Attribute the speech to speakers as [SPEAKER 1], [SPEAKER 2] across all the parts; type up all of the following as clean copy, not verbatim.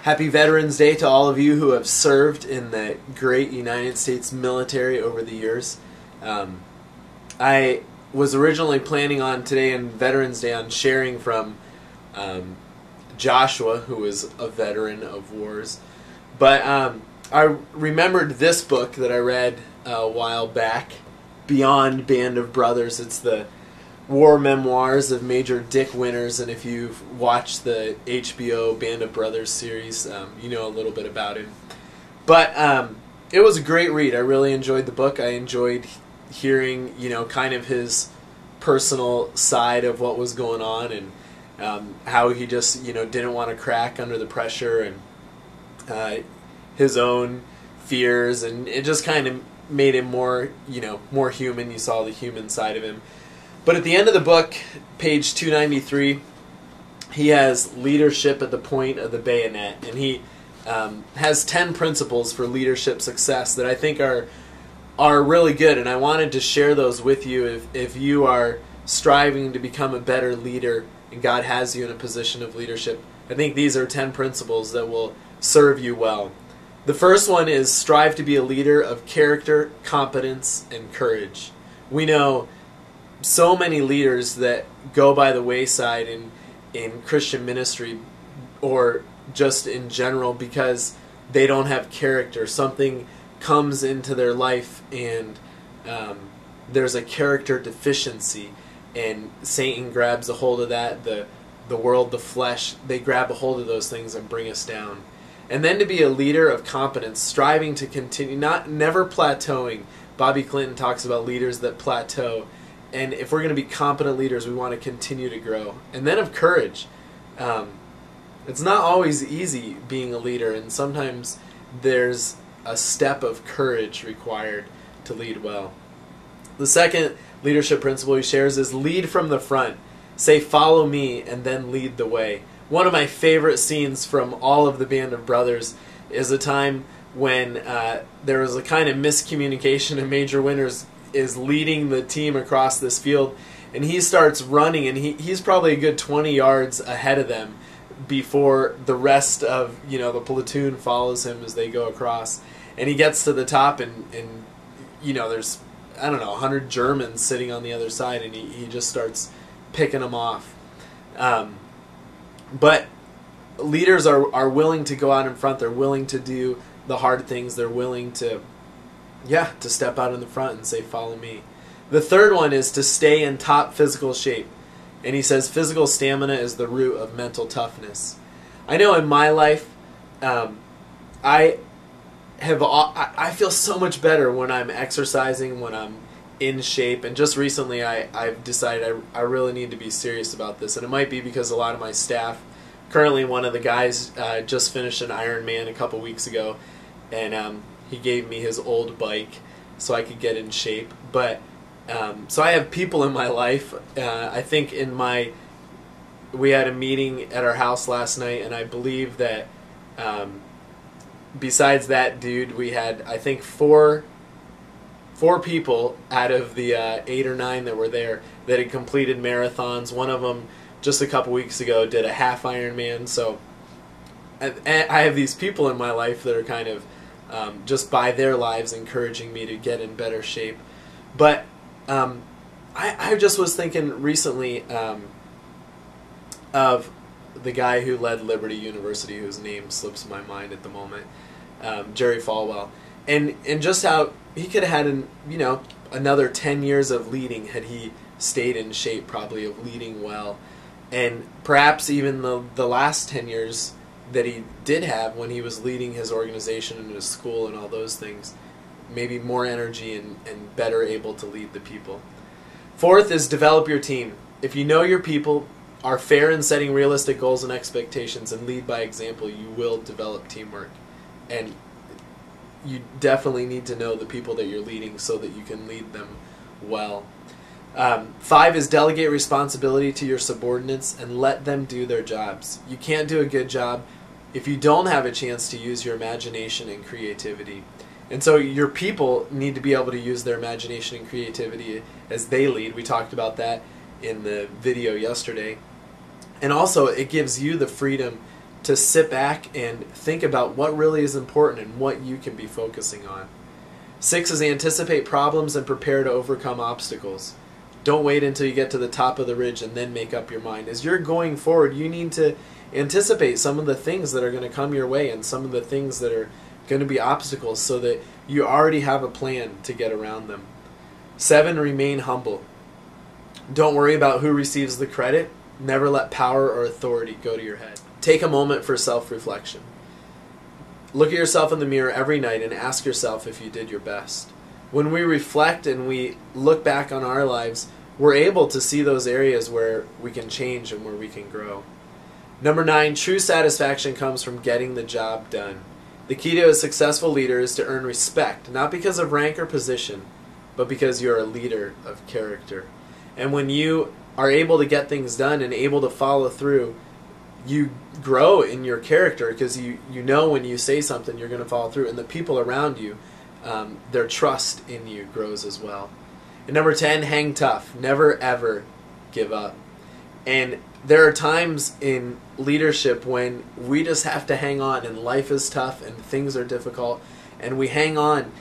[SPEAKER 1] Happy Veterans Day to all of you who have served in the great United States military over the years. I was originally planning on today and Veterans Day on sharing from Joshua, who was a veteran of wars. But I remembered this book that I read a while back, Beyond Band of Brothers. It's the war memoirs of Major Dick Winters, and if you've watched the HBO Band of Brothers series, you know a little bit about him. But it was a great read. I really enjoyed the book. I enjoyed hearing, kind of his personal side of what was going on, and how he just, didn't want to crack under the pressure, and his own fears, and it just kind of made him more, more human. You saw the human side of him. But at the end of the book, page 293, he has leadership at the point of the bayonet, and he has 10 principles for leadership success that I think are really good, and I wanted to share those with you if you are striving to become a better leader and God has you in a position of leadership. I think these are 10 principles that will serve you well. The first one is strive to be a leader of character, competence, and courage. We know so many leaders that go by the wayside in Christian ministry or just in general because they don't have character. Something comes into their life and there's a character deficiency, and Satan grabs a hold of that, the world, the flesh, they grab a hold of those things and bring us down. And then to be a leader of competence, striving to continue, never plateauing. Bobby Clinton talks about leaders that plateau. And if we're going to be competent leaders, we want to continue to grow. And then of courage. It's not always easy being a leader, and sometimes there's a step of courage required to lead well. The second leadership principle he shares is lead from the front. Say, follow me, and then lead the way. One of my favorite scenes from all of the Band of Brothers is a time when there was a kind of miscommunication, and Major Winters is leading the team across this field, and he starts running, and he's probably a good 20 yards ahead of them before the rest of the platoon follows him as they go across. And he gets to the top, and there's, I don't know, 100 Germans sitting on the other side, and he just starts picking them off. But leaders are willing to go out in front. They're willing to do the hard things. They're willing to step out in the front and say, follow me. The third one is to stay in top physical shape. And he says physical stamina is the root of mental toughness. I know in my life, I feel so much better when I'm exercising, when I'm in shape. And just recently I've decided I really need to be serious about this. And it might be because a lot of my staff, currently one of the guys just finished an Ironman a couple weeks ago, and he gave me his old bike so I could get in shape. But so I have people in my life. I think we had a meeting at our house last night, and I believe that besides that dude, we had, I think, four people out of the 8 or 9 that were there that had completed marathons. One of them just a couple weeks ago did a half Ironman. So I have these people in my life that are kind of just by their lives encouraging me to get in better shape. But I just was thinking recently of the guy who led Liberty University, whose name slips my mind at the moment, Jerry Falwell, and just how he could have had another 10 years of leading had he stayed in shape, probably, of leading well, and perhaps even the last 10 years that he did have when he was leading his organization and his school and all those things, maybe more energy and better able to lead the people. Fourth is develop your team. If you know your people, are fair in setting realistic goals and expectations, and lead by example, you will develop teamwork. And you definitely need to know the people that you're leading so that you can lead them well. 5 is delegate responsibility to your subordinates and let them do their jobs. You can't do a good job if you don't have a chance to use your imagination and creativity. And so your people need to be able to use their imagination and creativity as they lead. We talked about that in the video yesterday. And also, it gives you the freedom to sit back and think about what really is important and what you can be focusing on. 6 is anticipate problems and prepare to overcome obstacles. Don't wait until you get to the top of the ridge and then make up your mind. As you're going forward, you need to anticipate some of the things that are going to come your way and some of the things that are going to be obstacles so that you already have a plan to get around them. 7, remain humble. Don't worry about who receives the credit. Never let power or authority go to your head. Take a moment for self-reflection. Look at yourself in the mirror every night and ask yourself if you did your best. When we reflect and we look back on our lives, we're able to see those areas where we can change and where we can grow. Number 9, true satisfaction comes from getting the job done. The key to a successful leader is to earn respect, not because of rank or position, but because you're a leader of character. And when you are able to get things done and able to follow through, you grow in your character because you know when you say something you're going to follow through, and the people around you, their trust in you grows as well. And number 10, hang tough. Never ever give up. And there are times in leadership when we just have to hang on, and life is tough and things are difficult, and we hang on.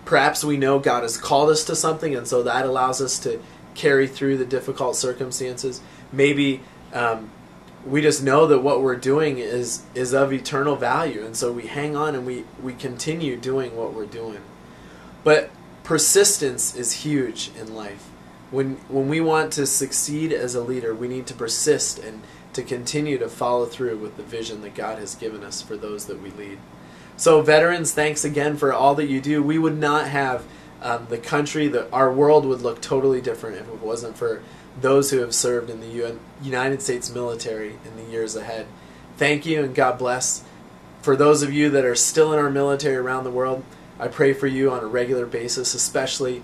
[SPEAKER 1] Perhaps we know God has called us to something, and so that allows us to carry through the difficult circumstances. Maybe we just know that what we're doing is of eternal value, and so we hang on and we continue doing what we're doing. But persistence is huge in life. When we want to succeed as a leader, we need to persist and to continue to follow through with the vision that God has given us for those that we lead. So veterans, thanks again for all that you do. We would not have the country, our world would look totally different if it wasn't for those who have served in the United States military in the years ahead. Thank you, and God bless. For those of you that are still in our military around the world, I pray for you on a regular basis, especially